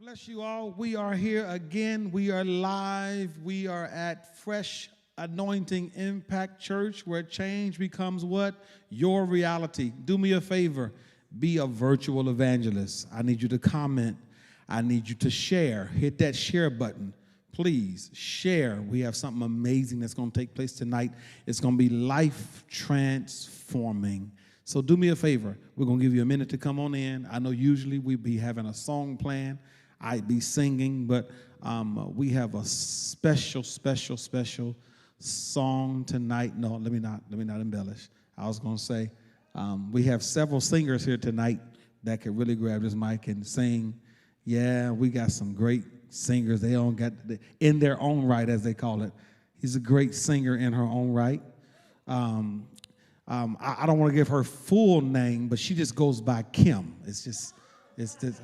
Bless you all. We are here again. We are live. We are at Fresh Anointing Impact Church, where change becomes what? Your reality. Do me a favor. Be a virtual evangelist. I need you to comment. I need you to share. Hit that share button. Please share. We have something amazing that's going to take place tonight. It's going to be life transforming. So do me a favor. We're going to give you a minute to come on in. I know usually we'd be having a song plan. I'd be singing, but we have a special song tonight. No, let me not embellish. I was going to say we have several singers here tonight that could really grab this mic and sing. Yeah, we got some great singers. They all got in their own right, as they call it. He's a great singer in her own right. I don't want to give her full name, but she just goes by Kim. It's just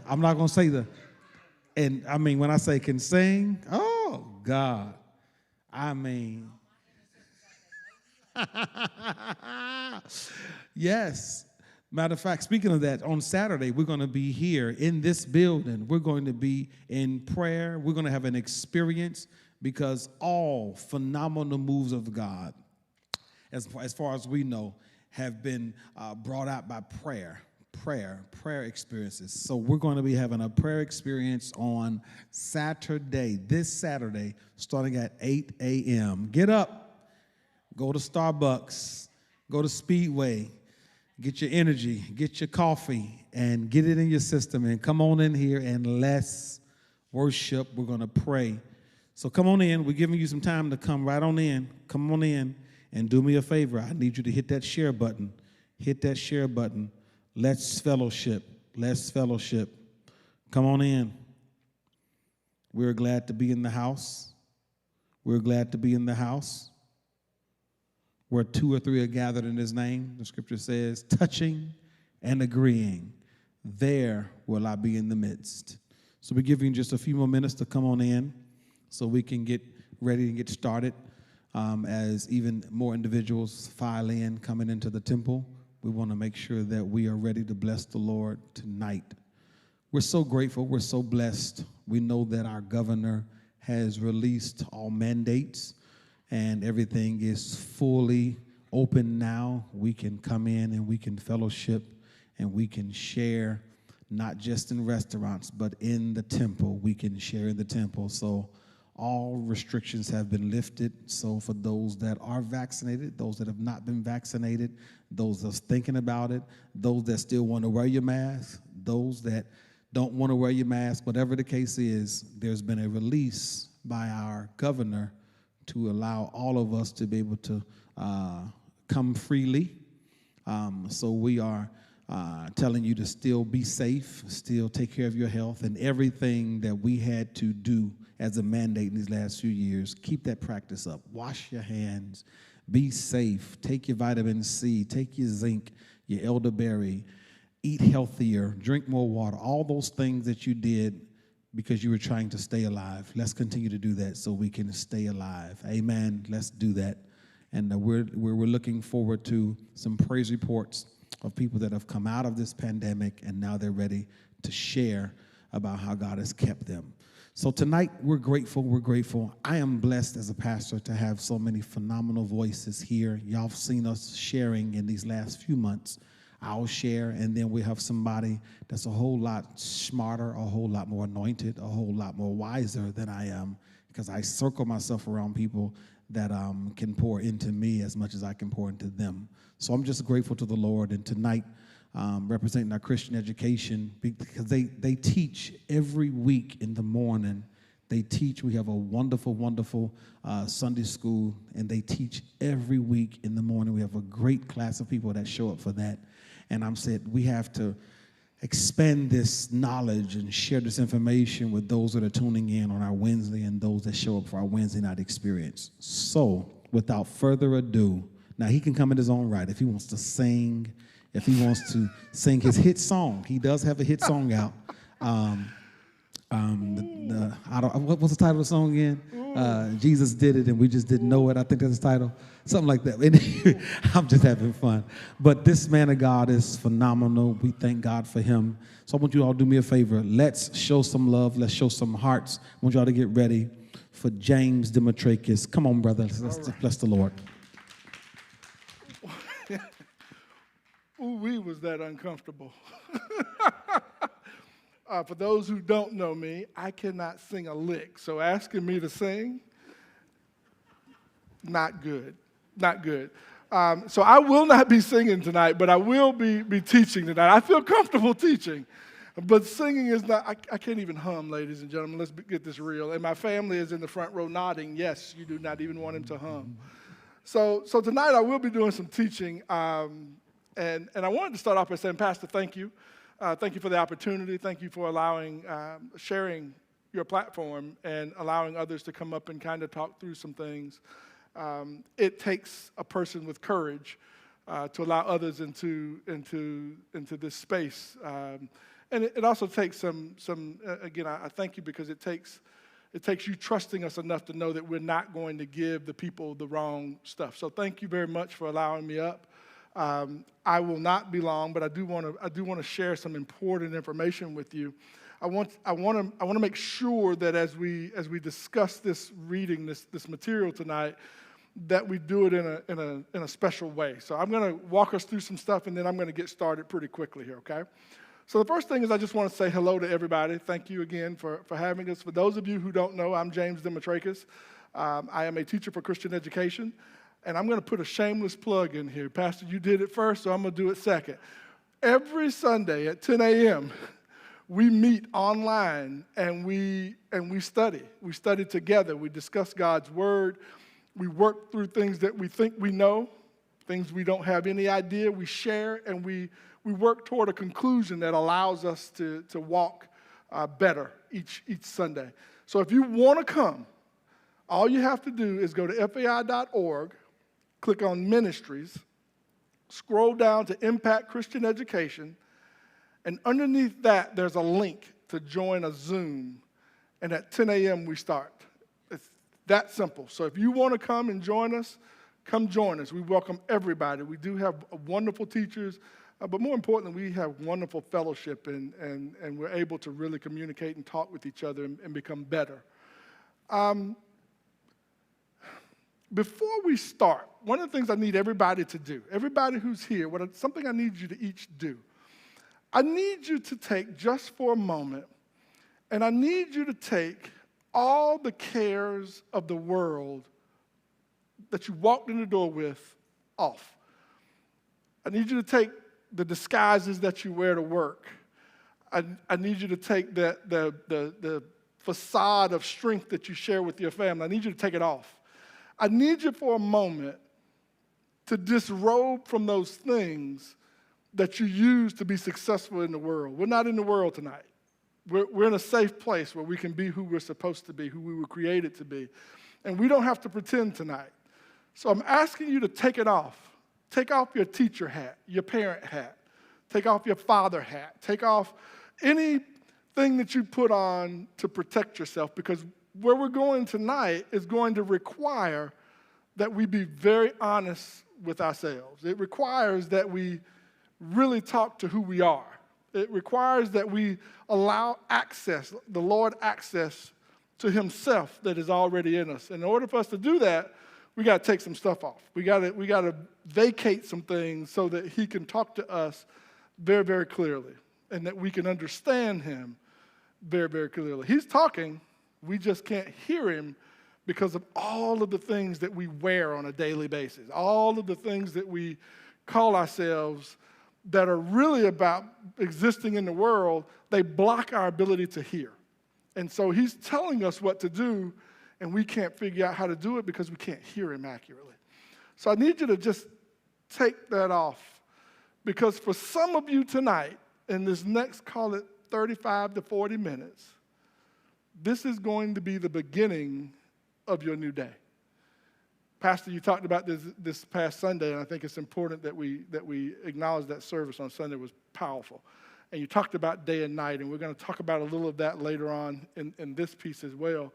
I'm not going to say the. And I mean, when I say can sing, oh, God. I mean, yes. Matter of fact, speaking of that, on Saturday, we're going to be here in this building. We're going to be in prayer. We're going to have an experience because all phenomenal moves of God, as far as we know, have been brought out by prayer experiences. So we're going to be having a prayer experience on Saturday, this Saturday, starting at 8 a.m. Get up, go to Starbucks, go to Speedway, get your energy, get your coffee, and get it in your system, and come on in here and let's worship. We're going to pray. So come on in. We're giving you some time to come right on in. Come on in and do me a favor. I need you to hit that share button. Hit that share button. Let's fellowship. Let's fellowship. Come on in. We're glad to be in the house. We're glad to be in the house. Where two or three are gathered in his name, the scripture says, touching and agreeing, there will I be in the midst. So we're giving you just a few more minutes to come on in so we can get ready and get started as even more individuals file in, coming into the temple. We want to make sure that we are ready to bless the Lord tonight. We're so grateful. We're so blessed. We know that our governor has released all mandates and everything is fully open now. We can come in and we can fellowship and we can share, not just in restaurants, but in the temple. We can share in the temple. So all restrictions have been lifted. So for those that are vaccinated, those that have not been vaccinated, those that's thinking about it, those that still want to wear your mask, those that don't want to wear your mask, whatever the case is, there's been a release by our governor to allow all of us to be able to come freely. So we are telling you to still be safe, still take care of your health, and everything that we had to do as a mandate in these last few years, keep that practice up. Wash your hands, be safe, take your vitamin C, take your zinc, your elderberry, eat healthier, drink more water, all those things that you did because you were trying to stay alive. Let's continue to do that so we can stay alive. Amen. Let's do that. And we're looking forward to some praise reports of people that have come out of this pandemic and now they're ready to share about how God has kept them. So tonight, we're grateful. We're grateful. I am blessed as a pastor to have so many phenomenal voices here. Y'all have seen us sharing in these last few months. I'll share, and then we have somebody that's a whole lot smarter, a whole lot more anointed, a whole lot more wiser than I am, because I circle myself around people that can pour into me as much as I can pour into them. So I'm just grateful to the Lord. And tonight, representing our Christian education, because they teach every week in the morning. They teach. We have a wonderful Sunday school, and they teach every week in the morning. We have a great class of people that show up for that. And I'm said we have to expand this knowledge and share this information with those that are tuning in on our Wednesday and those that show up for our Wednesday night experience. So without further ado, now he can come in his own right if he wants to sing. If he wants to sing his hit song, he does have a hit song out. What was the title of the song again? Jesus did it and we just didn't know it. I think that's the title. Something like that. And I'm just having fun. But this man of God is phenomenal. We thank God for him. So I want you all to do me a favor. Let's show some love. Let's show some hearts. I want you all to get ready for James Demetrakis. Come on, brother. Let's bless the Lord. Ooh-wee, was that uncomfortable. For those who don't know me, I cannot sing a lick. So asking me to sing, not good, not good. So I will not be singing tonight, but I will be teaching tonight. I feel comfortable teaching, but singing is not, I can't even hum, ladies and gentlemen. Let's get this real. And my family is in the front row nodding, yes, you do not even want him to hum. So tonight I will be doing some teaching. And I wanted to start off by saying, Pastor, thank you. Thank you for the opportunity. Thank you for sharing your platform and allowing others to come up and kind of talk through some things. It takes a person with courage to allow others into this space. And it also takes again, I thank you because it takes you trusting us enough to know that we're not going to give the people the wrong stuff. So thank you very much for allowing me up. I will not be long, but I do want to share some important information with you. I want to make sure that as we discuss this reading, this material tonight, that we do it in a special way. So I'm going to walk us through some stuff, and then I'm going to get started pretty quickly here. Okay. So the first thing is I just want to say hello to everybody. Thank you again for having us. For those of you who don't know, I'm James Demetrakis. I am a teacher for Christian education. And I'm going to put a shameless plug in here. Pastor, you did it first, so I'm going to do it second. Every Sunday at 10 a.m., we meet online and we study. We study together. We discuss God's word. We work through things that we think we know, things we don't have any idea. We share and we work toward a conclusion that allows us to walk better each Sunday. So if you want to come, all you have to do is go to fai.org. Click on Ministries, scroll down to Impact Christian Education, and underneath that, there's a link to join a Zoom, and at 10 a.m. we start. It's that simple. So if you want to come and join us, come join us. We welcome everybody. We do have wonderful teachers, but more importantly, we have wonderful fellowship, and we're able to really communicate and talk with each other and become better. Before we start, one of the things I need everybody to do, everybody who's here, something I need you to each do, I need you to take just for a moment, and I need you to take all the cares of the world that you walked in the door with off. I need you to take the disguises that you wear to work. I need you to take the facade of strength that you share with your family. I need you to take it off. I need you for a moment to disrobe from those things that you use to be successful in the world. We're not in the world tonight. We're in a safe place where we can be who we're supposed to be, who we were created to be. And we don't have to pretend tonight. So I'm asking you to take it off. Take off your teacher hat, your parent hat. Take off your father hat. Take off anything that you put on to protect yourself, because where we're going tonight is going to require that we be very honest with ourselves. It requires that we really talk to who we are. It requires that we allow the Lord access to himself that is already in us. In order for us to do that, we got to take some stuff off. We got to vacate some things so that he can talk to us very, very clearly, and that we can understand him very, very clearly. He's talking. We just can't hear him because of all of the things that we wear on a daily basis, all of the things that we call ourselves that are really about existing in the world. They block our ability to hear. And so he's telling us what to do, and we can't figure out how to do it because we can't hear him accurately. So I need you to just take that off, because for some of you tonight, in this next, call it 35 to 40 minutes, this is going to be the beginning of your new day. Pastor, you talked about this past Sunday, and I think it's important that we acknowledge that service on Sunday was powerful. And you talked about day and night, and we're going to talk about a little of that later on in this piece as well.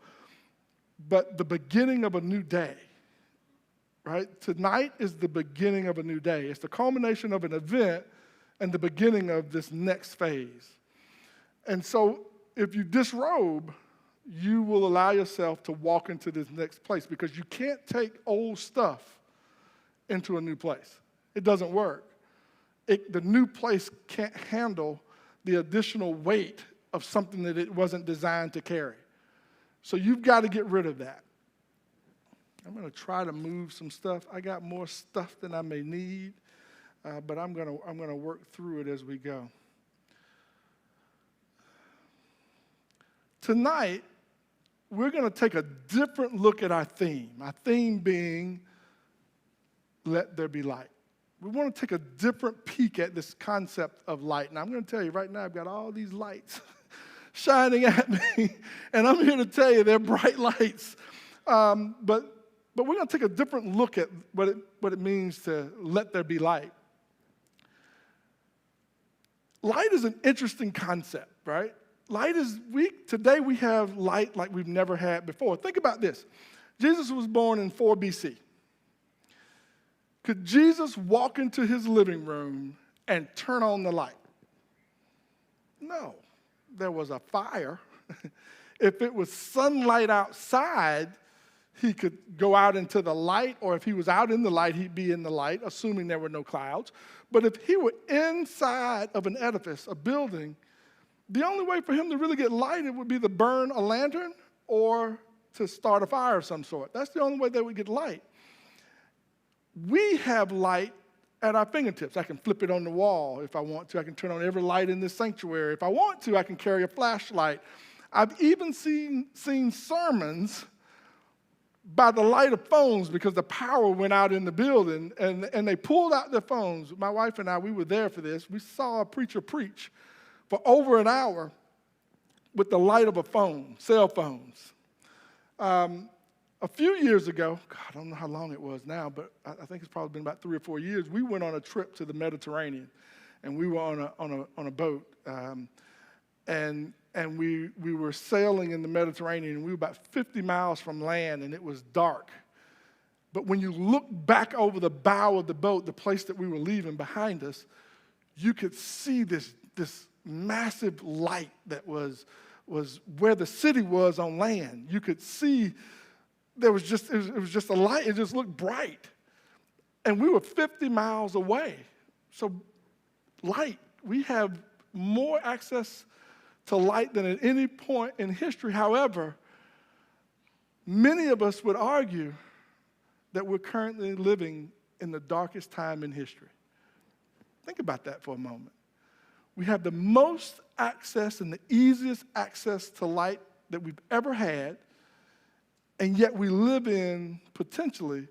But the beginning of a new day, right? Tonight is the beginning of a new day. It's the culmination of an event and the beginning of this next phase. And so if you disrobe, you will allow yourself to walk into this next place because you can't take old stuff into a new place. It doesn't work. The new place can't handle the additional weight of something that it wasn't designed to carry. So you've got to get rid of that. I'm going to try to move some stuff. I got more stuff than I may need, but I'm going to work through it as we go. Tonight, we're going to take a different look at our theme. Our theme being, let there be light. We want to take a different peek at this concept of light. And I'm going to tell you right now, I've got all these lights shining at me, and I'm here to tell you they're bright lights. But we're going to take a different look at what it means to let there be light. Light is an interesting concept, right? Today we have light like we've never had before. Think about this. Jesus was born in 4 BC. Could Jesus walk into his living room and turn on the light? No. There was a fire. If it was sunlight outside, he could go out into the light, or if he was out in the light, he'd be in the light, assuming there were no clouds. But if he were inside of an edifice, a building, the only way for him to really get light, it would be to burn a lantern or to start a fire of some sort. That's the only way they would get light. We have light at our fingertips. I can flip it on the wall if I want to. I can turn on every light in this sanctuary. If I want to, I can carry a flashlight. I've even seen sermons by the light of phones because the power went out in the building, and they pulled out their phones. My wife and I, we were there for this. We saw a preacher preach for over an hour with the light of a phone, cell phones. A few years ago, God, I don't know how long it was now, but I think it's probably been about 3 or 4 years, we went on a trip to the Mediterranean, and we were on a boat, and we were sailing in the Mediterranean, and we were about 50 miles from land, and it was dark. But when you look back over the bow of the boat, the place that we were leaving behind us, you could see this massive light that was where the city was on land. You could see it was just a light. It just looked bright. And we were 50 miles away. So light, we have more access to light than at any point in history. However, many of us would argue that we're currently living in the darkest time in history. Think about that for a moment. We have the most access and the easiest access to light that we've ever had, and yet we live in, potentially,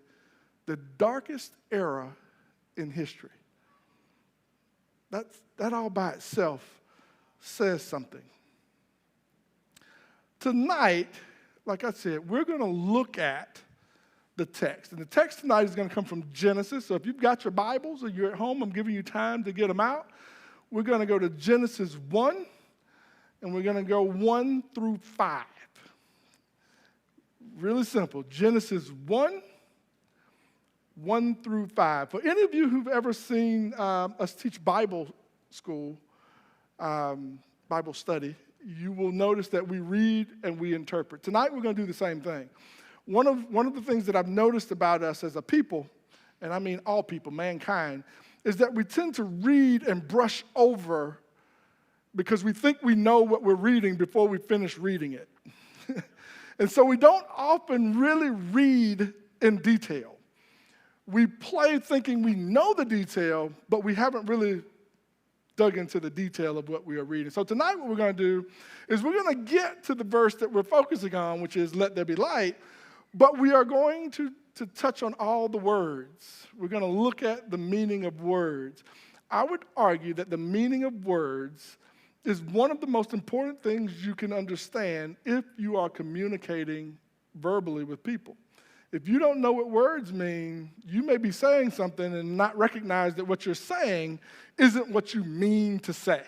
the darkest era in history. That all by itself says something. Tonight, like I said, we're going to look at the text. And the text tonight is going to come from Genesis. So if you've got your Bibles or you're at home, I'm giving you time to get them out. We're going to go to Genesis 1, and we're going to go 1 through 5. Really simple. Genesis 1, 1 through 5. For any of you who've ever seen us teach Bible school, Bible study, you will notice that we read and we interpret. Tonight we're going to do the same thing. One of the things that I've noticed about us as a people, and I mean all people, mankind, is that we tend to read and brush over because we think we know what we're reading before we finish reading it. And so we don't often really read in detail. We play thinking we know the detail, but we haven't really dug into the detail of what we are reading. So tonight what we're going to do is we're going to get to the verse that we're focusing on, which is let there be light, but we are going to touch on all the words. We're going to look at the meaning of words. I would argue that the meaning of words is one of the most important things you can understand if you are communicating verbally with people. If you don't know what words mean, you may be saying something and not recognize that what you're saying isn't what you mean to say.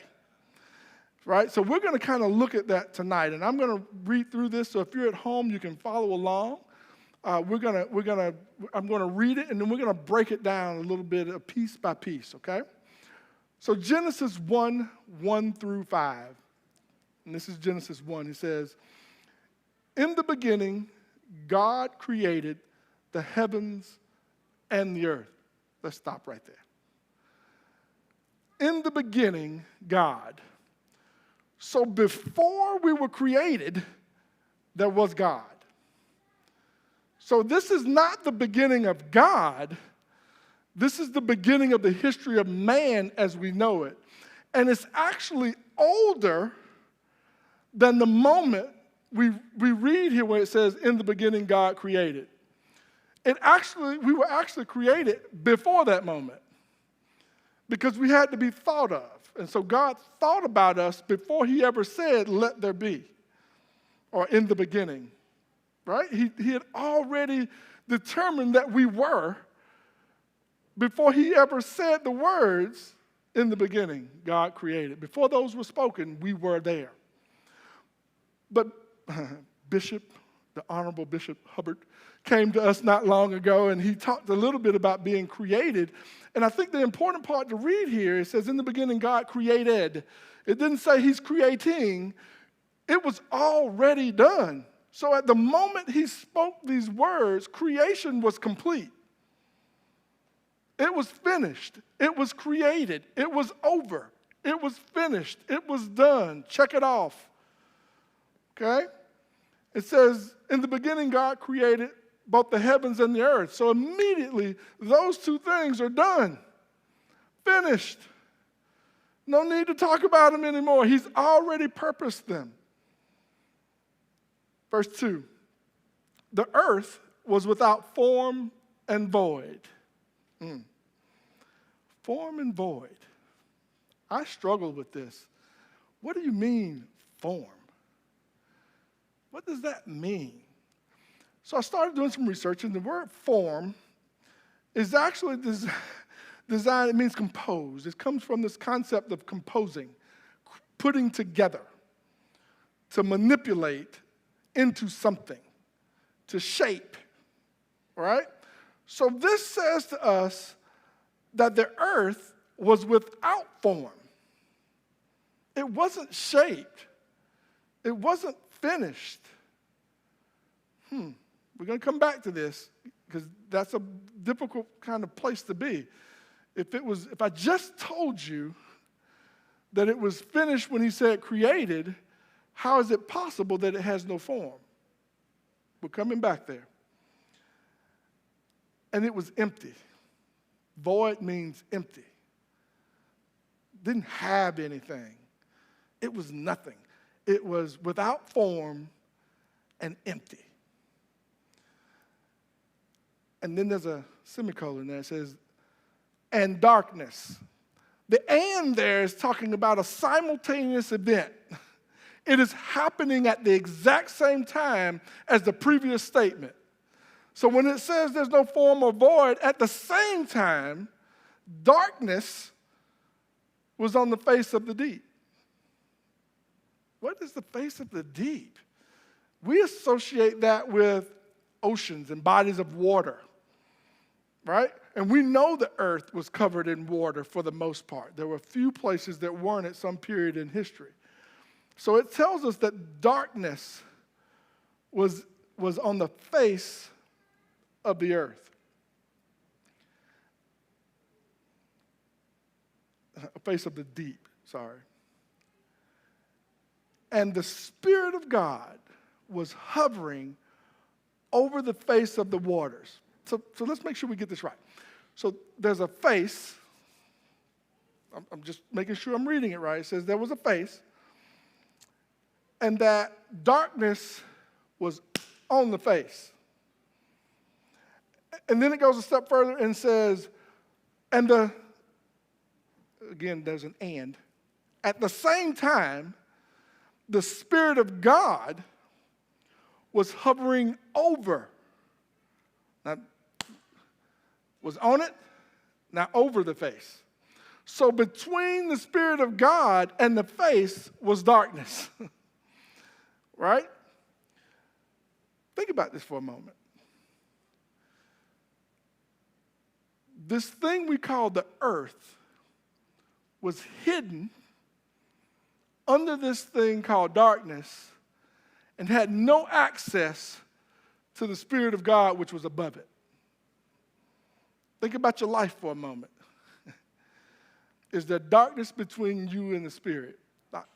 right? So we're going to kind of look at that tonight, and I'm going to read through this. So if you're at home, you can follow along. I'm going to read it, and then we're going to break it down a little bit, piece by piece, okay? So Genesis 1 through 5, and this is Genesis 1. It says, "In the beginning, God created the heavens and the earth." Let's stop right there. In the beginning, God. So before we were created, there was God. So this is not the beginning of God. This is the beginning of the history of man as we know it. And it's actually older than the moment we read here where it says, "In the beginning, God created." We were actually created before that moment because we had to be thought of. And so God thought about us before he ever said, "Let there be," or "in the beginning," right? He had already determined that we were before he ever said the words, "In the beginning, God created." Before those were spoken, we were there. But the Honorable Bishop Hubbard, came to us not long ago, and he talked a little bit about being created. And I think the important part to read here, it says, "In the beginning, God created." It didn't say he's creating. It was already done. So at the moment he spoke these words, creation was complete. It was finished. It was created. It was over. It was finished. It was done. Check it off. Okay? It says, "In the beginning, God created both the heavens and the earth." So immediately, those two things are done. Finished. No need to talk about them anymore. He's already purposed them. Verse 2, "The earth was without form and void." Form and void. I struggle with this. What do you mean, form? What does that mean? So I started doing some research, and the word form is actually design. It means compose. It comes from this concept of composing, putting together, to manipulate into something, to shape, right? So this says to us that the earth was without form. It wasn't shaped. It wasn't finished. We're going to come back to this because that's a difficult kind of place to be. If I just told you that it was finished when he said created, how is it possible that it has no form? We're coming back there. And it was empty. Void means empty. Didn't have anything. It was nothing. It was without form and empty. And then there's a semicolon there. It says, "and darkness." The "and" there is talking about a simultaneous event. It is happening at the exact same time as the previous statement. So when it says there's no form or void, at the same time, darkness was on the face of the deep. What is the face of the deep? We associate that with oceans and bodies of water, right? And we know the earth was covered in water for the most part. There were a few places that weren't at some period in history. So it tells us that darkness was on the face of the earth. Face of the deep, sorry. And the Spirit of God was hovering over the face of the waters. So let's make sure we get this right. So there's a face. I'm just making sure I'm reading it right. It says there was a face, and that darkness was on the face. And then it goes a step further and says, again, there's an "and." At the same time, the Spirit of God was hovering over. Now, was on it, now over the face. So between the Spirit of God and the face was darkness. Right? Think about this for a moment. This thing we call the earth was hidden under this thing called darkness and had no access to the Spirit of God, which was above it. Think about your life for a moment. Is there darkness between you and the Spirit?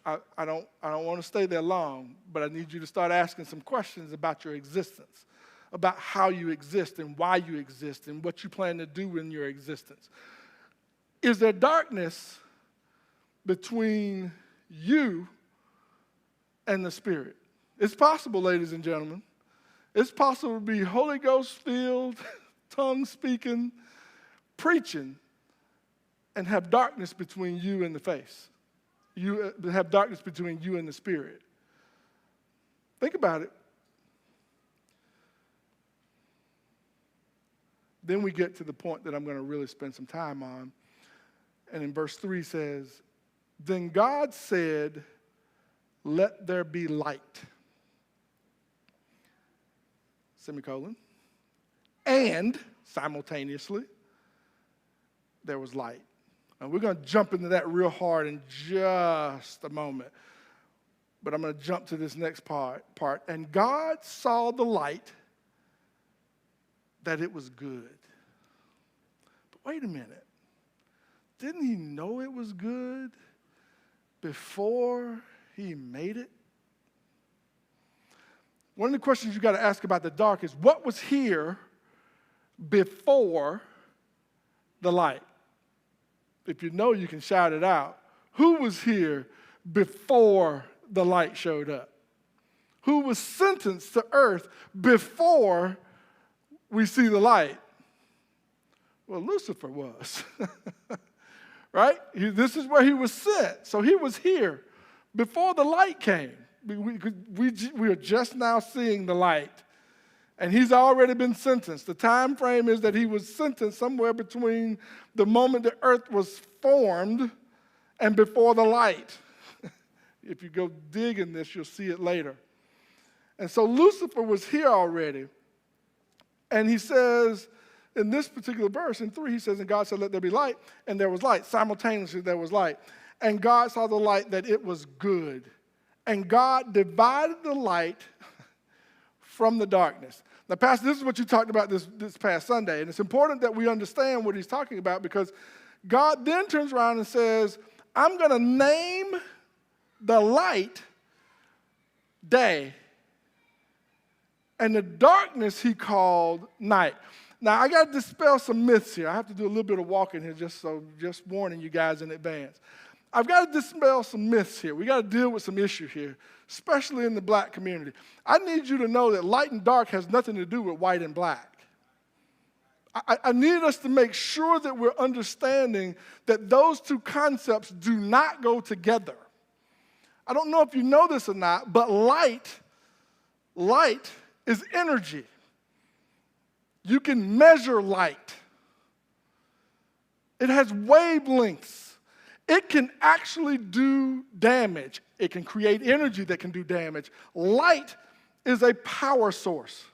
I don't want to stay there long, but I need you to start asking some questions about your existence, about how you exist and why you exist and what you plan to do in your existence. Is there darkness between you and the Spirit? It's possible, ladies and gentlemen. It's possible to be Holy Ghost-filled, tongue-speaking, preaching, and have darkness between you and the face. You have darkness between you and the Spirit. Think about it. Then we get to the point that I'm going to really spend some time on. And in verse 3 says, "Then God said, 'Let there be light.'" Semicolon. "And simultaneously, there was light." And we're going to jump into that real hard in just a moment. But I'm going to jump to this next part. "And God saw the light, that it was good." But wait a minute. Didn't he know it was good before he made it? One of the questions you got to ask about the dark is, what was here before the light? If you know, you can shout it out. Who was here before the light showed up? Who was sentenced to earth before we see the light? Well, Lucifer was. Right? This is where he was sent. So he was here before the light came. We are just now seeing the light. And he's already been sentenced. The time frame is that he was sentenced somewhere between the moment the earth was formed and before the light. If you go dig in this, you'll see it later. And so Lucifer was here already. And he says, in this particular verse, in 3, he says, "And God said, 'Let there be light,' and there was light." Simultaneously, there was light. "And God saw the light, that it was good. And God divided the light from the darkness." Now, Pastor, this is what you talked about this past Sunday, and it's important that we understand what he's talking about, because God then turns around and says, "I'm going to name the light day, and the darkness he called night." Now, I got to dispel some myths here. I have to do a little bit of walking here, just warning you guys in advance. I've got to dispel some myths here. We got to deal with some issue here, especially in the black community. I need you to know that light and dark has nothing to do with white and black. I need us to make sure that we're understanding that those two concepts do not go together. I don't know if you know this or not, but light is energy. You can measure light. It has wavelengths. It can actually do damage. It can create energy that can do damage. Light is a power source.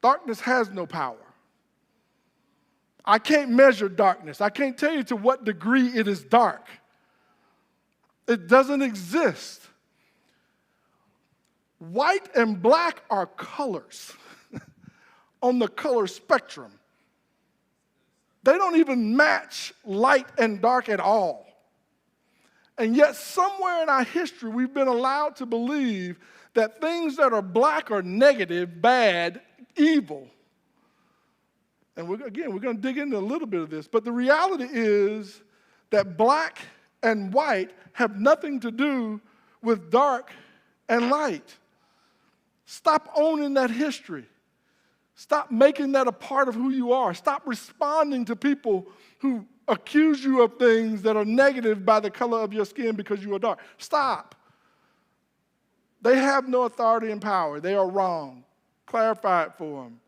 Darkness has no power. I can't measure darkness. I can't tell you to what degree it is dark. It doesn't exist. White and black are colors on the color spectrum. They don't even match light and dark at all. And yet somewhere in our history, we've been allowed to believe that things that are black are negative, bad, evil. And we're going to dig into a little bit of this. But the reality is that black and white have nothing to do with dark and light. Stop owning that history. Stop making that a part of who you are. Stop responding to people who accuse you of things that are negative by the color of your skin because you are dark. Stop. They have no authority and power. They are wrong. Clarify it for them.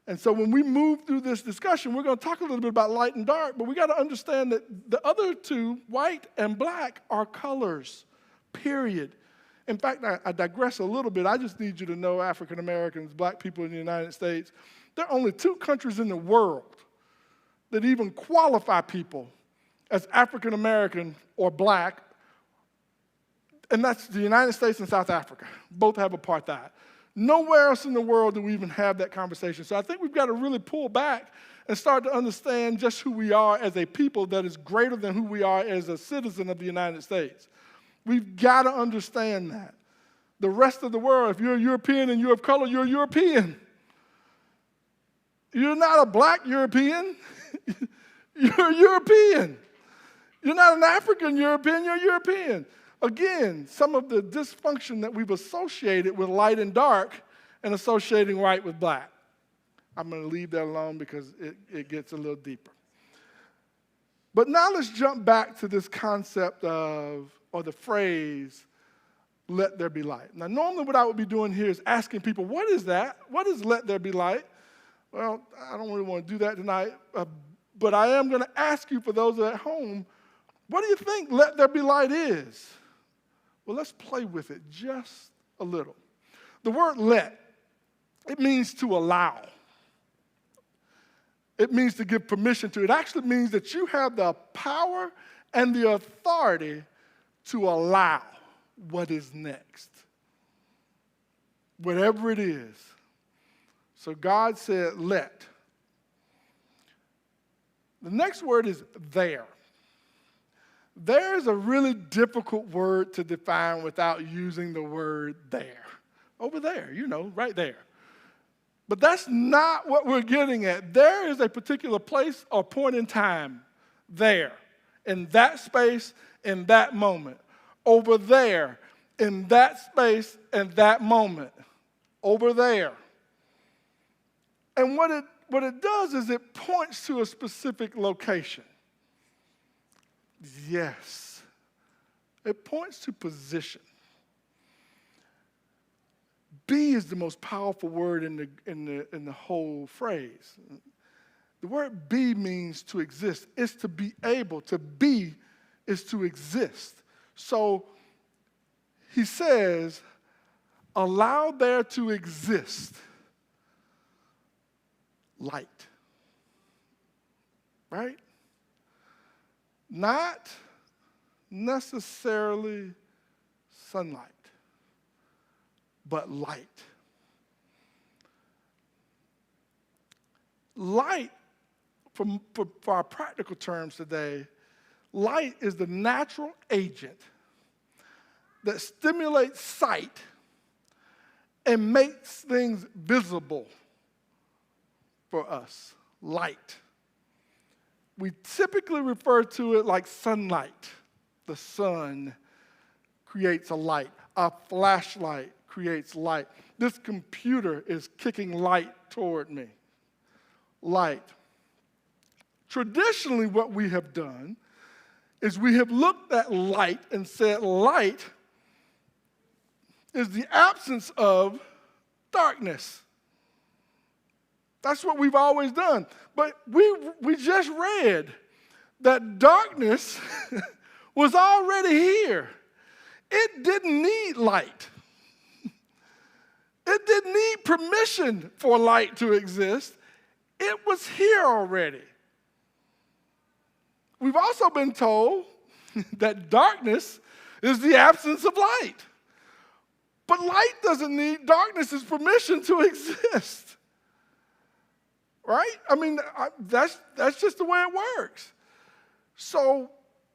And so when we move through this discussion, we're going to talk a little bit about light and dark, but we got to understand that the other two, white and black, are colors, period. In fact, I digress a little bit. I just need you to know, African Americans, black people in the United States, there are only two countries in the world that even qualify people as African American or black, and that's the United States and South Africa. Both have apartheid. Nowhere else in the world do we even have that conversation. So I think we've got to really pull back and start to understand just who we are as a people that is greater than who we are as a citizen of the United States. We've got to understand that. The rest of the world, if you're a European and you're of color, you're European. You're not a black European. You're European. You're not an African European, you're European. Again, some of the dysfunction that we've associated with light and dark and associating white with black. I'm going to leave that alone because it gets a little deeper. But now let's jump back to this concept of, or the phrase, let there be light. Now, normally what I would be doing here is asking people, what is that? What is let there be light? Well, I don't really want to do that tonight, but I am going to ask you, for those at home, what do you think let there be light is? Well, let's play with it just a little. The word let, it means to allow. It means to give permission to. It actually means that you have the power and the authority to allow what is next. Whatever it is. So God said, let. The next word is there. There is a really difficult word to define without using the word there. Over there, right there. But that's not what we're getting at. There is a particular place or point in time there, in that space, in that moment. Over there, in that space, and that moment. Over there. And what it does is it points to a specific location. Yes. It points to position. Be is the most powerful word in the whole phrase. The word be means to exist. It's to be able. To be is to exist. So he says, allow there to exist light. Right? Not necessarily sunlight, but light. Light, for our practical terms today, light is the natural agent that stimulates sight and makes things visible for us. Light. We typically refer to it like sunlight. The sun creates a light. A flashlight creates light. This computer is kicking light toward me. Light. Traditionally, what we have done is we have looked at light and said light is the absence of darkness. That's what we've always done. But we just read that darkness was already here. It didn't need light. It didn't need permission for light to exist. It was here already. We've also been told that darkness is the absence of light. But light doesn't need darkness's permission to exist. Right? I mean, that's just the way it works. So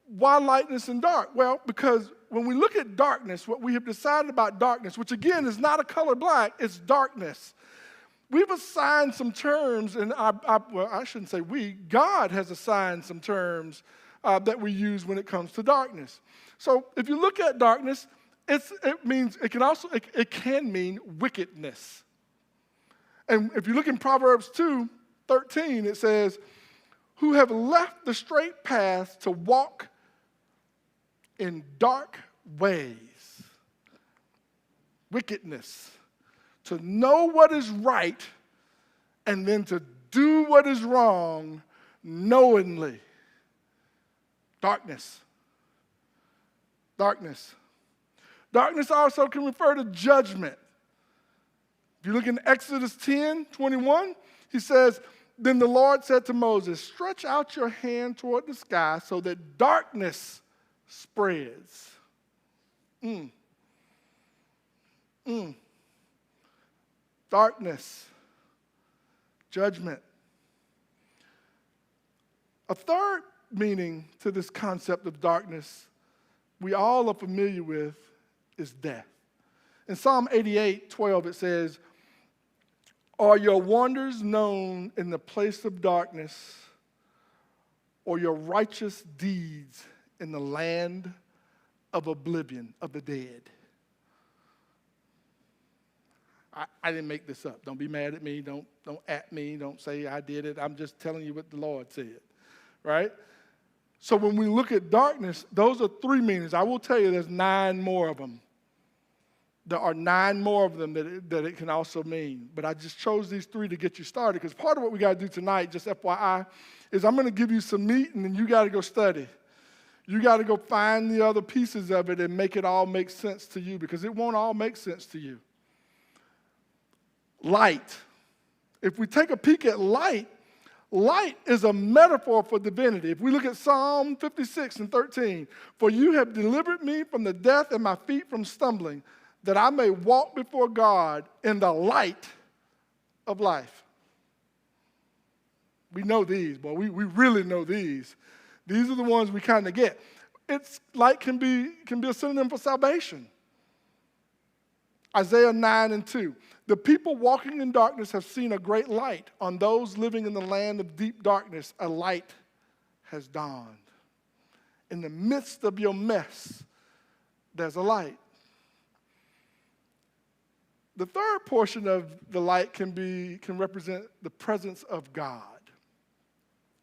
why lightness and dark? Well, because when we look at darkness, what we have decided about darkness, which again is not a color black, it's darkness. We've assigned some terms, and I shouldn't say we, God has assigned some terms that we use when it comes to darkness. So if you look at darkness, it can mean wickedness. And if you look in Proverbs 2:13, it says, who have left the straight path to walk in dark ways. Wickedness. To know what is right and then to do what is wrong knowingly. Darkness. Darkness. Darkness also can refer to judgment. If you look in Exodus 10:21, he says, then the Lord said to Moses, stretch out your hand toward the sky so that darkness spreads. Darkness. Judgment. A third meaning to this concept of darkness we all are familiar with is death. In Psalm 88:12 it says, are your wonders known in the place of darkness, or your righteous deeds in the land of oblivion of the dead? I didn't make this up. Don't be mad at me. Don't at me. Don't say I did it. I'm just telling you what the Lord said, right? So when we look at darkness, those are three meanings. I will tell you there's 9 more of them. There are 9 more of them that it can also mean. But I just chose these 3 to get you started, because part of what we got to do tonight, just FYI, is I'm going to give you some meat, and then you got to go study. You got to go find the other pieces of it and make it all make sense to you, because it won't all make sense to you. Light. If we take a peek at light, light is a metaphor for divinity. If we look at Psalm 56:13, for you have delivered me from the death and my feet from stumbling, that I may walk before God in the light of life. We know these, boy. We really know these. These are the ones we kind of get. Light can be a synonym for salvation. Isaiah 9:2. The people walking in darkness have seen a great light. On those living in the land of deep darkness, a light has dawned. In the midst of your mess, there's a light. The third portion of the light can represent the presence of God.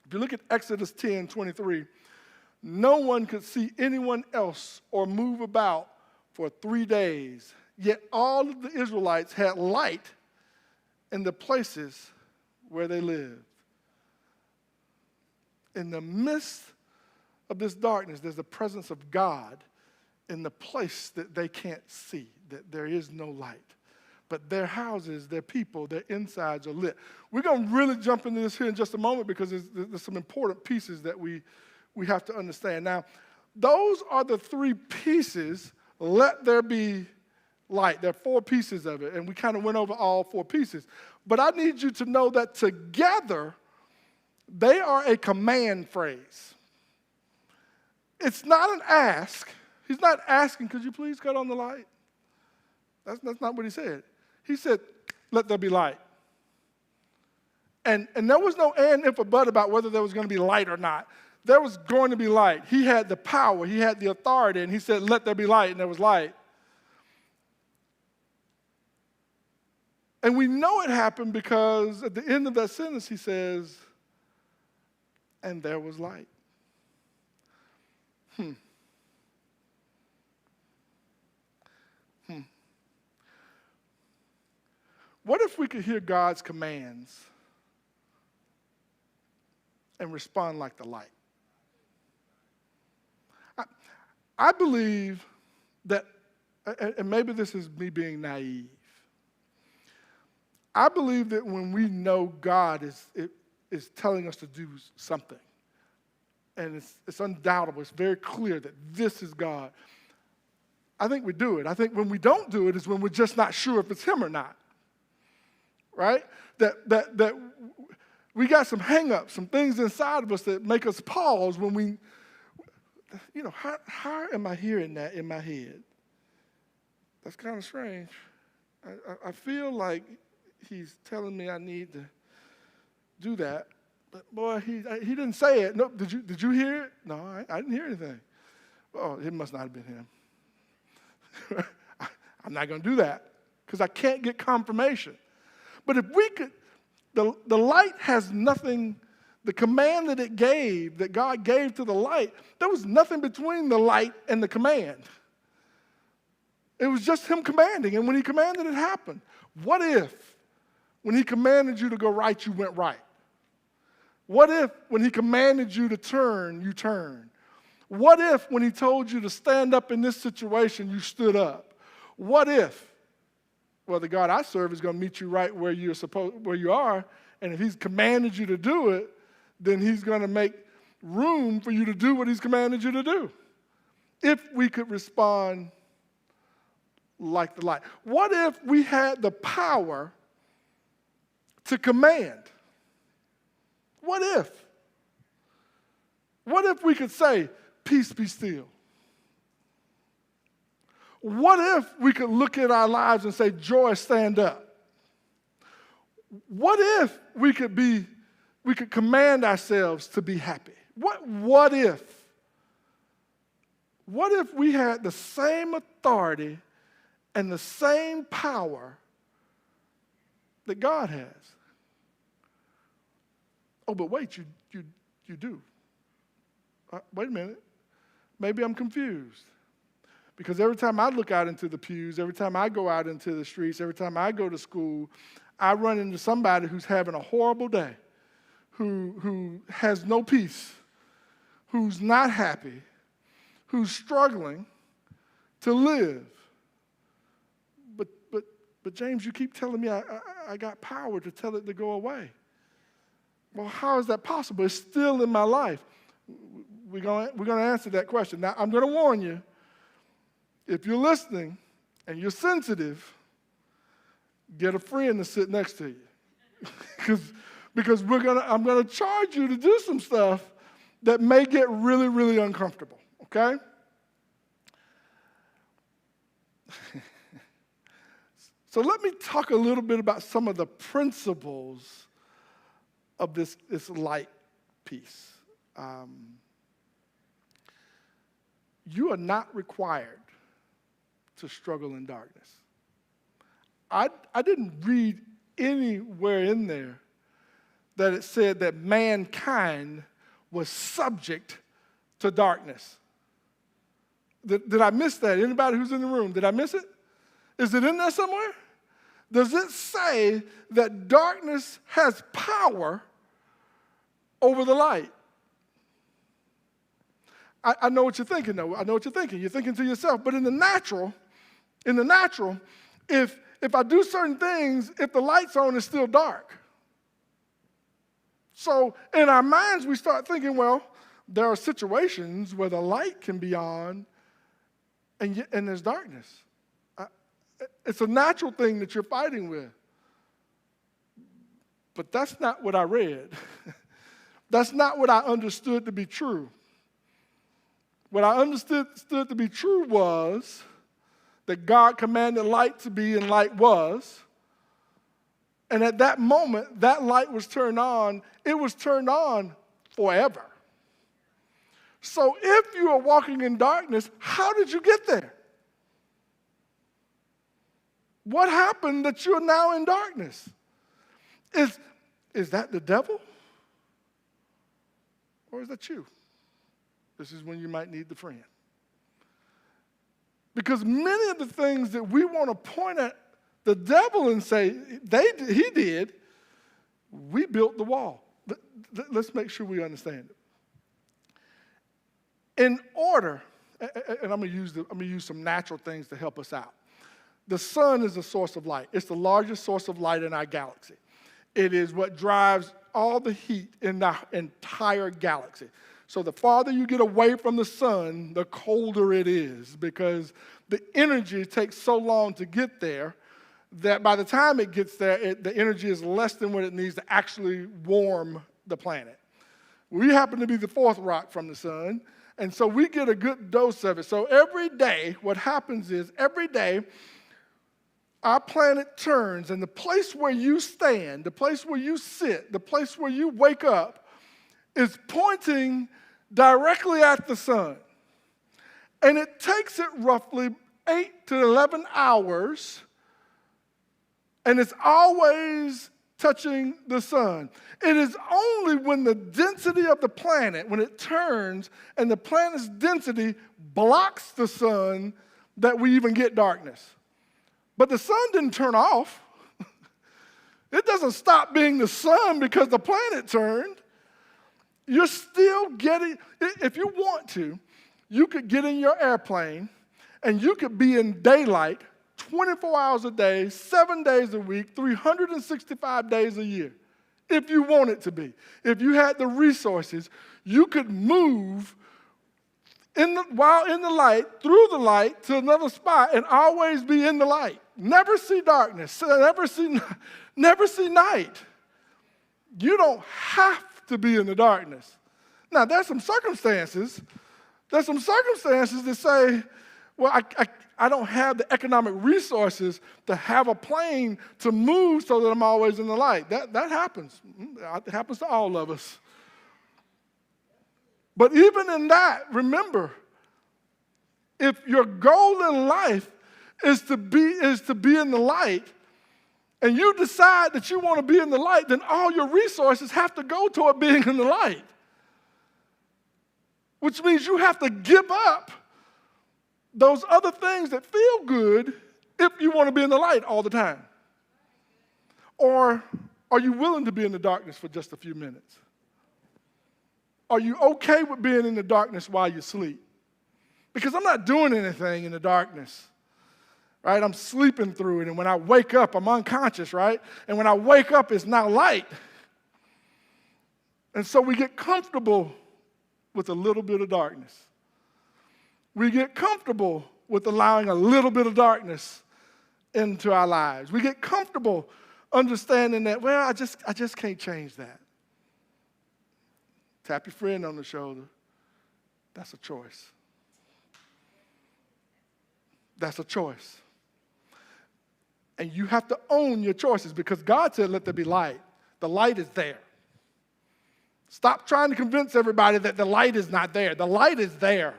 If you look at Exodus 10:23, no one could see anyone else or move about for 3 days. Yet all of the Israelites had light in the places where they lived. In the midst of this darkness, there's the presence of God in the place that they can't see, that there is no light. But their houses, their people, their insides are lit. We're going to really jump into this here in just a moment, because there's some important pieces that we have to understand. Now, those are the 3 pieces. Let there be light. There are 4 pieces of it, and we kind of went over all 4 pieces. But I need you to know that together, they are a command phrase. It's not an ask. He's not asking, could you please cut on the light? That's not what he said. He said, let there be light. And there was no and, if, or but about whether there was going to be light or not. There was going to be light. He had the power. He had the authority. And he said, let there be light. And there was light. And we know it happened because at the end of that sentence, he says, and there was light. What if we could hear God's commands and respond like the light? I believe that, and maybe this is me being naive, I believe that when we know God is telling us to do something, and it's undoubtable, it's very clear that this is God, I think we do it. I think when we don't do it is when we're just not sure if it's him or not. Right? That we got some hang-ups, some things inside of us that make us pause when we, how am I hearing that in my head? That's kind of strange. I feel like he's telling me I need to do that. But boy, he didn't say it. No, did you hear it? No, I didn't hear anything. Oh, it must not have been him. I'm not going to do that because I can't get confirmation. But if we could, the light has nothing, the command that God gave to the light, there was nothing between the light and the command. It was just him commanding, and when he commanded, it happened. What if when he commanded you to go right, you went right? What if when he commanded you to turn, you turned? What if when he told you to stand up in this situation, you stood up? What if, well, the God I serve is going to meet you right where you are, and if he's commanded you to do it, then he's going to make room for you to do what he's commanded you to do. If we could respond like the light. What if we had the power to command? What if? What if we could say, peace be still? What if we could look at our lives and say, joy, stand up? What if we could command ourselves to be happy? What if? What if we had the same authority and the same power that God has? Oh, but wait, you do. Wait a minute. Maybe I'm confused. Because every time I look out into the pews, every time I go out into the streets, every time I go to school, I run into somebody who's having a horrible day, who has no peace, who's not happy, who's struggling to live. But James, you keep telling me I got power to tell it to go away. Well, how is that possible? It's still in my life. We're going to answer that question. Now, I'm going to warn you, if you're listening and you're sensitive, get a friend to sit next to you. because I'm going to charge you to do some stuff that may get really, really uncomfortable, okay? So let me talk a little bit about some of the principles of this light piece. You are not required to struggle in darkness. I didn't read anywhere in there that it said that mankind was subject to darkness. Did I miss that? Anybody who's in the room, did I miss it? Is it in there somewhere? Does it say that darkness has power over the light? I know what you're thinking, though. I know what you're thinking. You're thinking to yourself, but in the natural, if I do certain things, if the light's on, it's still dark. So in our minds, we start thinking, well, there are situations where the light can be on and there's darkness. It's a natural thing that you're fighting with. But that's not what I read. That's not what I understood to be true. What I understood to be true was that God commanded light to be and light was. And at that moment, that light was turned on. It was turned on forever. So if you are walking in darkness, how did you get there? What happened that you're now in darkness? Is that the devil? Or is that you? This is when you might need the friend. Because many of the things that we want to point at the devil and say, he did, we built the wall. Let's make sure we understand it. In order, and I'm going to use some natural things to help us out. The sun is a source of light. It's the largest source of light in our galaxy. It is what drives all the heat in the entire galaxy. So the farther you get away from the sun, the colder it is because the energy takes so long to get there that by the time it gets there, the energy is less than what it needs to actually warm the planet. We happen to be the fourth rock from the sun, and so we get a good dose of it. So every day, what happens is every day, our planet turns, and the place where you stand, the place where you sit, the place where you wake up is pointing directly at the sun. And it takes it roughly 8 to 11 hours, and it's always touching the sun. It is only when the density of the planet, when it turns and the planet's density blocks the sun, that we even get darkness. But the sun didn't turn off. It doesn't stop being the sun because the planet turned. You're still getting, if you want to, you could get in your airplane and you could be in daylight 24 hours a day, 7 days a week, 365 days a year, if you want it to be. If you had the resources, you could move while in the light, through the light, to another spot and always be in the light. Never see darkness, never see night. You don't have to be in the darkness. Now, there's some circumstances that say, well, I don't have the economic resources to have a plane to move so that I'm always in the light. That happens. It happens to all of us. But even in that, remember, if your goal in life is to be in the light, and you decide that you want to be in the light, then all your resources have to go toward being in the light. Which means you have to give up those other things that feel good if you want to be in the light all the time. Or are you willing to be in the darkness for just a few minutes? Are you okay with being in the darkness while you sleep? Because I'm not doing anything in the darkness, right? I'm sleeping through it, and when I wake up, I'm unconscious, right? And when I wake up, it's now light. And so we get comfortable with a little bit of darkness. We get comfortable with allowing a little bit of darkness into our lives. We get comfortable understanding that, well, I just can't change that. Tap your friend on the shoulder. That's a choice. That's a choice. And you have to own your choices because God said, let there be light. The light is there. Stop trying to convince everybody that the light is not there. The light is there.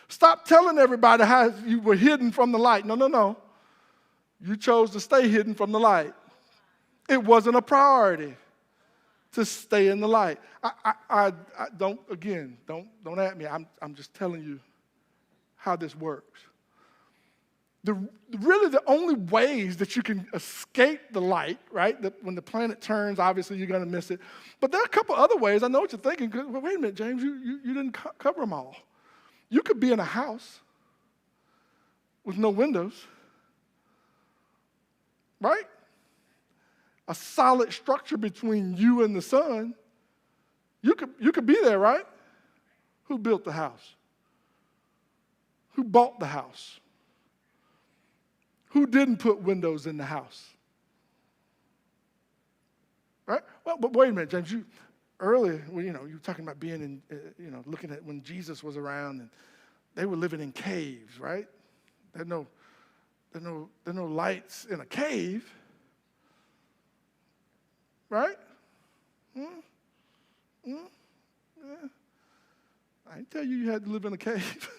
Stop telling everybody how you were hidden from the light. No. You chose to stay hidden from the light. It wasn't a priority to stay in the light. I don't at me. I'm just telling you how this works. Really the only ways that you can escape the light, right? That when the planet turns, obviously you're going to miss it. But there are a couple other ways. I know what you're thinking. Well, wait a minute, James, you didn't cover them all. You could be in a house with no windows, right? A solid structure between you and the sun. You could be there, right? Who built the house? Who bought the house? Who didn't put windows in the house? Right? Well, but wait a minute, James. Earlier, you were talking about being in, looking at when Jesus was around, and they were living in caves, right? There are no lights in a cave, right? Yeah. I didn't tell you had to live in a cave.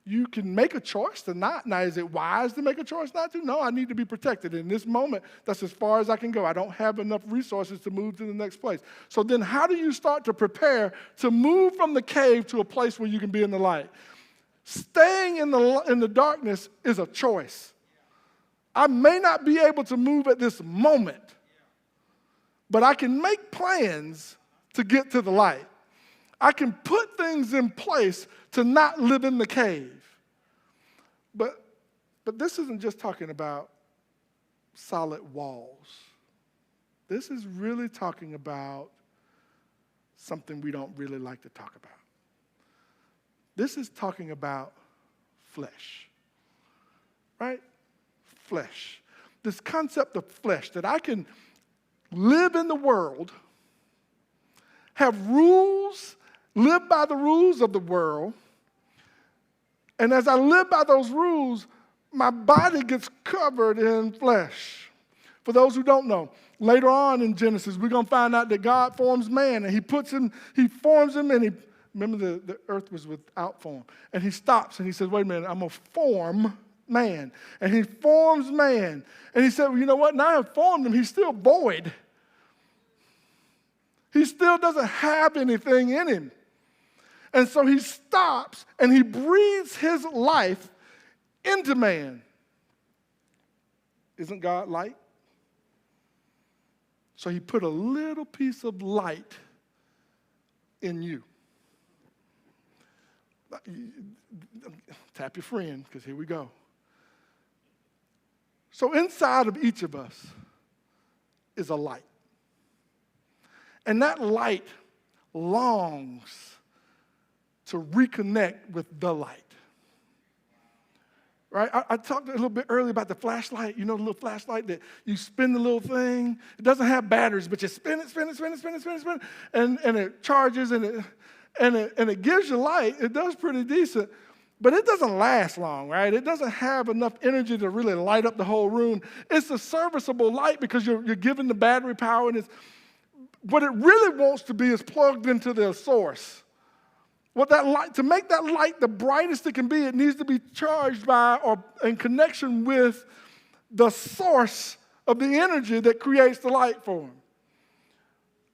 You can make a choice to not. Now, is it wise to make a choice not to? No, I need to be protected. In this moment, that's as far as I can go. I don't have enough resources to move to the next place. So then how do you start to prepare to move from the cave to a place where you can be in the light? Staying in the darkness is a choice. I may not be able to move at this moment, but I can make plans to get to the light. I can put things in place to not live in the cave. But this isn't just talking about solid walls. This is really talking about something we don't really like to talk about. This is talking about flesh, right? Flesh. This concept of flesh, that I can live in the world, have rules, live by the rules of the world, and as I live by those rules, my body gets covered in flesh. For those who don't know, later on in Genesis, we're going to find out that God forms man, and he forms him, and remember the earth was without form. And he stops, and he says, wait a minute, I'm going to form man. And he forms man. And he said, well, you know what? Now I've formed him. He's still void. He still doesn't have anything in him. And so he stops and he breathes his life into man. Isn't God light? So he put a little piece of light in you. Tap your friend, because here we go. So inside of each of us is a light. And that light longs to reconnect with the light. Right? I talked a little bit earlier about the flashlight. You know the little flashlight that you spin the little thing? It doesn't have batteries, but you spin it, and it charges, and it gives you light. It does pretty decent, but it doesn't last long, right? It doesn't have enough energy to really light up the whole room. It's a serviceable light because you're giving the battery power, and what it really wants to be is plugged into the source. What that light, to make that light the brightest it can be, it needs to be charged by or in connection with the source of the energy that creates the light for them.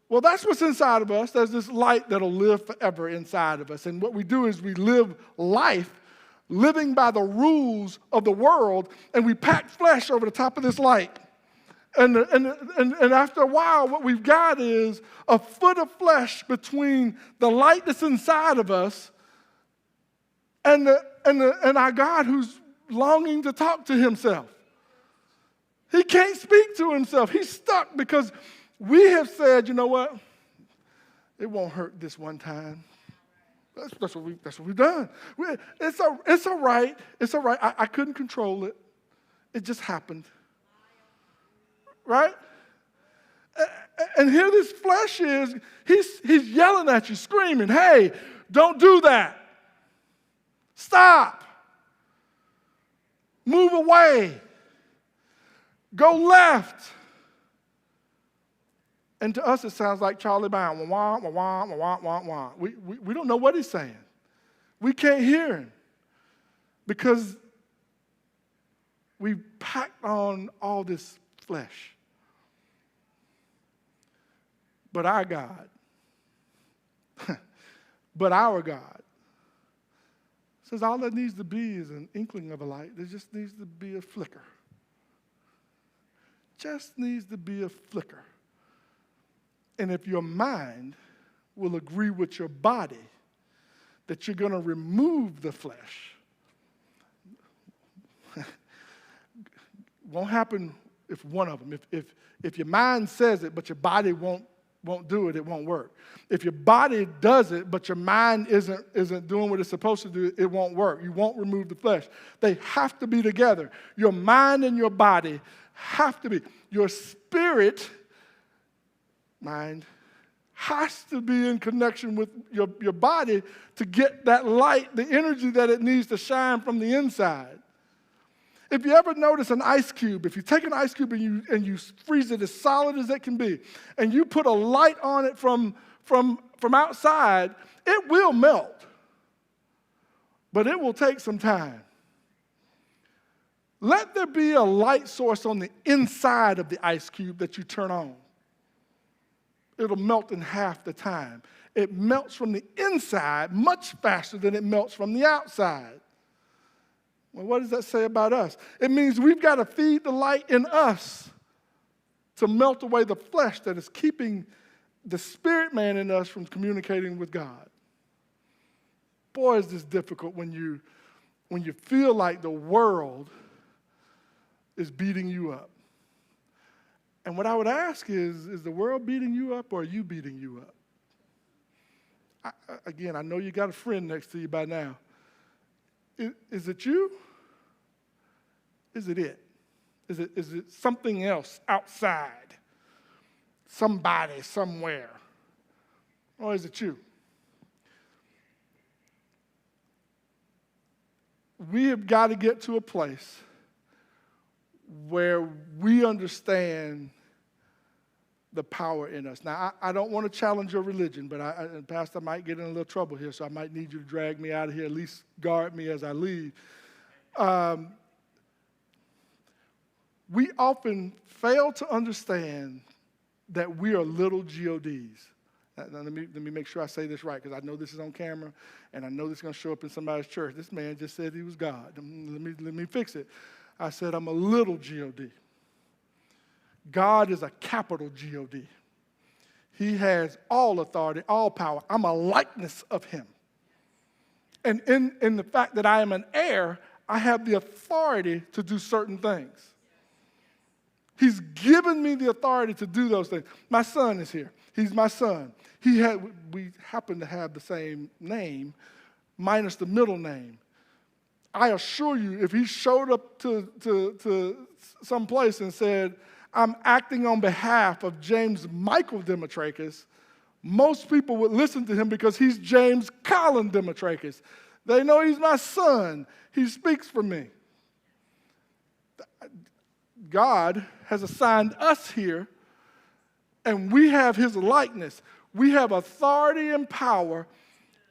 Well, that's what's inside of us. There's this light that'll live forever inside of us. And what we do is we live life living by the rules of the world, and we pack flesh over the top of this light. And after a while, what we've got is a foot of flesh between the light that's inside of us and our God who's longing to talk to himself. He can't speak to himself. He's stuck because we have said, you know what? It won't hurt this one time. That's what we've done. It's all right. It's all right. I couldn't control it. It just happened. Right? And here this flesh is, he's yelling at you, screaming, hey, don't do that. Stop. Move away. Go left. And to us, it sounds like Charlie Brown. Wah, wah, wah, wah, wah, wah. We don't know what he's saying. We can't hear him because we packed on all this flesh. But our God, says all that needs to be is an inkling of a light. There just needs to be a flicker. Just needs to be a flicker. And if your mind will agree with your body that you're going to remove the flesh, won't happen if one of them. If your mind says it, but your body won't do it, it won't work. If your body does it, but your mind isn't doing what it's supposed to do, it won't work. You won't remove the flesh. They have to be together. Your mind and your body have to be. Your spirit, mind, has to be in connection with your body to get that light, the energy that it needs to shine from the inside. If you ever notice an ice cube, if you take an ice cube and you freeze it as solid as it can be, and you put a light on it from outside, it will melt. But it will take some time. Let there be a light source on the inside of the ice cube that you turn on. It'll melt in half the time. It melts from the inside much faster than it melts from the outside. Well, what does that say about us? It means we've got to feed the light in us to melt away the flesh that is keeping the spirit man in us from communicating with God. Boy, is this difficult when you feel like the world is beating you up. And what I would ask is the world beating you up or are you beating you up? I know you got a friend next to you by now. Is it you? Is it it? Is it something else outside? Somebody, somewhere? Or is it you? We have got to get to a place where we understand the power in us. Now, I don't want to challenge your religion, but Pastor, I might get in a little trouble here, so I might need you to drag me out of here, at least guard me as I leave. We often fail to understand that we are little GODs. Now, let me make sure I say this right, because I know this is on camera, and I know this is going to show up in somebody's church. This man just said he was God. Let me fix it. I said I'm a little GOD. God is a capital G-O-D. He has all authority, all power. I'm a likeness of him. And in the fact that I am an heir, I have the authority to do certain things. He's given me the authority to do those things. My son is here. He's my son. We happen to have the same name, minus the middle name. I assure you, if he showed up to some place and said, I'm acting on behalf of James Michael Demetrakis, most people would listen to him because he's James Colin Demetrakis. They know he's my son. He speaks for me. God has assigned us here, and we have his likeness. We have authority and power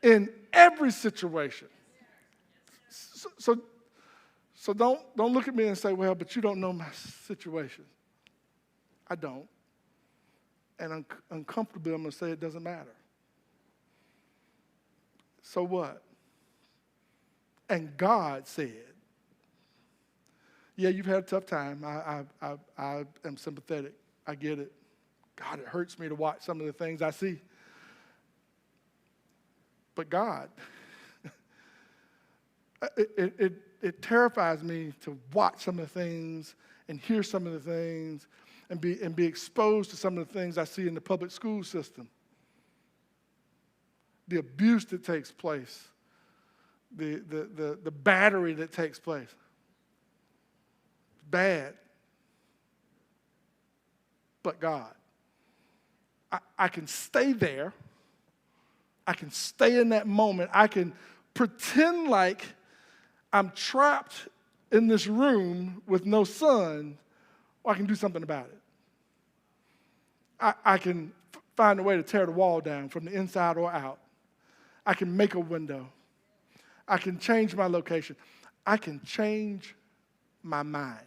in every situation. So don't look at me and say, well, but you don't know my situation. I don't. And uncomfortably, I'm going to say it doesn't matter. So what? And God said, yeah, you've had a tough time. I am sympathetic. I get it. God, it hurts me to watch some of the things I see. But God, it terrifies me to watch some of the things and hear some of the things and be exposed to some of the things I see in the public school system. The abuse that takes place, the battery that takes place. Bad. But God. I can stay there. I can stay in that moment. I can pretend like I'm trapped in this room with no sun, or I can do something about it. I can find a way to tear the wall down from the inside or out. I can make a window. I can change my location. I can change my mind.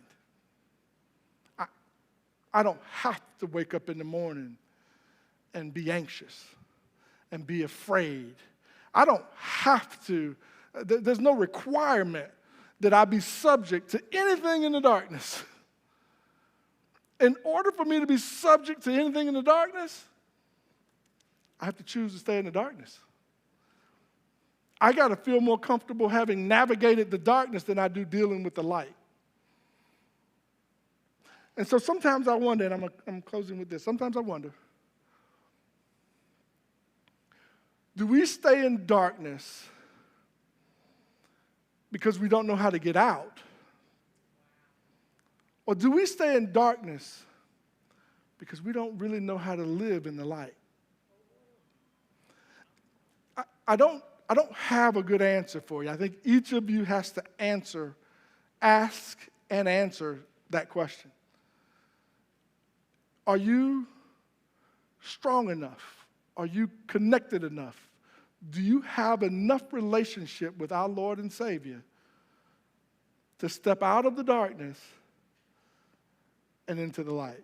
I don't have to wake up in the morning and be anxious and be afraid. I don't have to, there's no requirement that I be subject to anything in the darkness. In order for me to be subject to anything in the darkness, I have to choose to stay in the darkness. I got to feel more comfortable having navigated the darkness than I do dealing with the light. And so sometimes I wonder, and I'm closing with this, sometimes I wonder, do we stay in darkness because we don't know how to get out? Or do we stay in darkness because we don't really know how to live in the light? I don't have a good answer for you. I think each of you has to ask and answer that question. Are you strong enough? Are you connected enough? Do you have enough relationship with our Lord and Savior to step out of the darkness and into the light?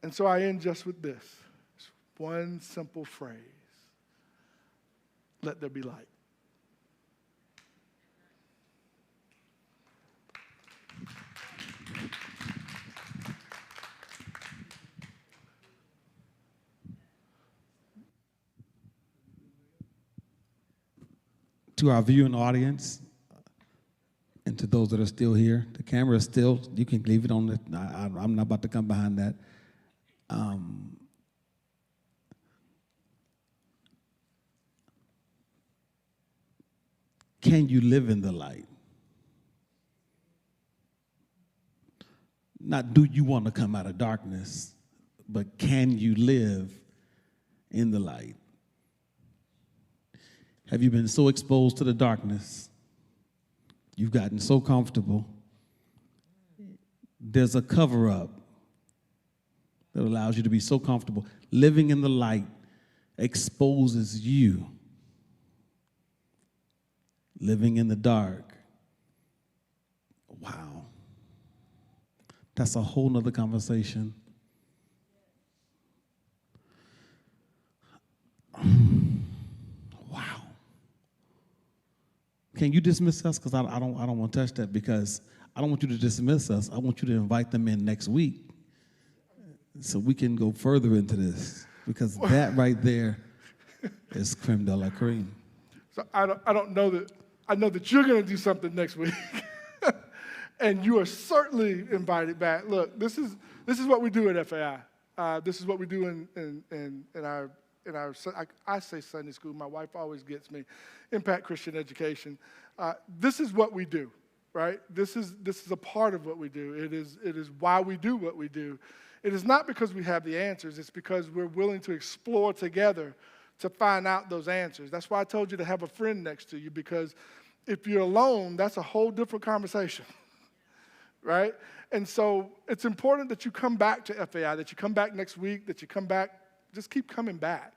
And so I end just with this. It's one simple phrase. Let there be light. To our viewing audience, and to those that are still here, the camera is still, you can leave it on. I'm not about to come behind that. Can you live in the light? Not do you want to come out of darkness, but can you live in the light? Have you been so exposed to the darkness? You've gotten so comfortable. There's a cover-up that allows you to be so comfortable. Living in the light exposes you. Living in the dark, wow. That's a whole nother conversation. Wow. can you dismiss us? Because I don't want to touch that, because I don't want you to dismiss us. I want you to invite them in next week so we can go further into this, because that right there is creme de la creme. So I don't know that. I know that you're going to do something next week, and you are certainly invited back. Look, this is what we do at FAI. This is what we do in our I say Sunday school. My wife always gets me. Impact Christian Education. This is what we do, right? This is a part of what we do. It is why we do what we do. It is not because we have the answers. It's because we're willing to explore together to find out those answers. That's why I told you to have a friend next to you, because if you're alone, that's a whole different conversation, right? And so it's important that you come back to FAI, that you come back next week, that you come back, just keep coming back.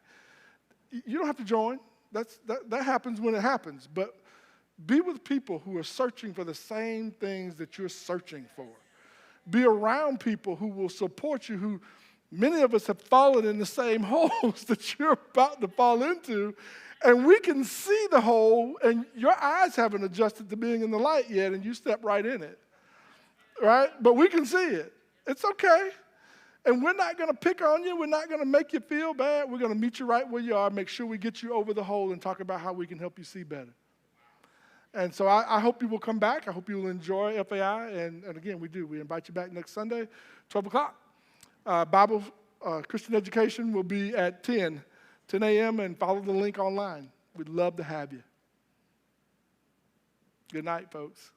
You don't have to join. That happens when it happens. But be with people who are searching for the same things that you're searching for. Be around people who will support you, who many of us have fallen in the same holes that you're about to fall into, and we can see the hole, and your eyes haven't adjusted to being in the light yet, and you step right in it, right? But we can see it. It's okay. And we're not going to pick on you. We're not going to make you feel bad. We're going to meet you right where you are, make sure we get you over the hole, and talk about how we can help you see better. And so I hope you will come back. I hope you will enjoy FAI. And again, we do. We invite you back next Sunday, 12 o'clock. Bible Christian Education will be at 10 a.m., and follow the link online. We'd love to have you. Good night, folks.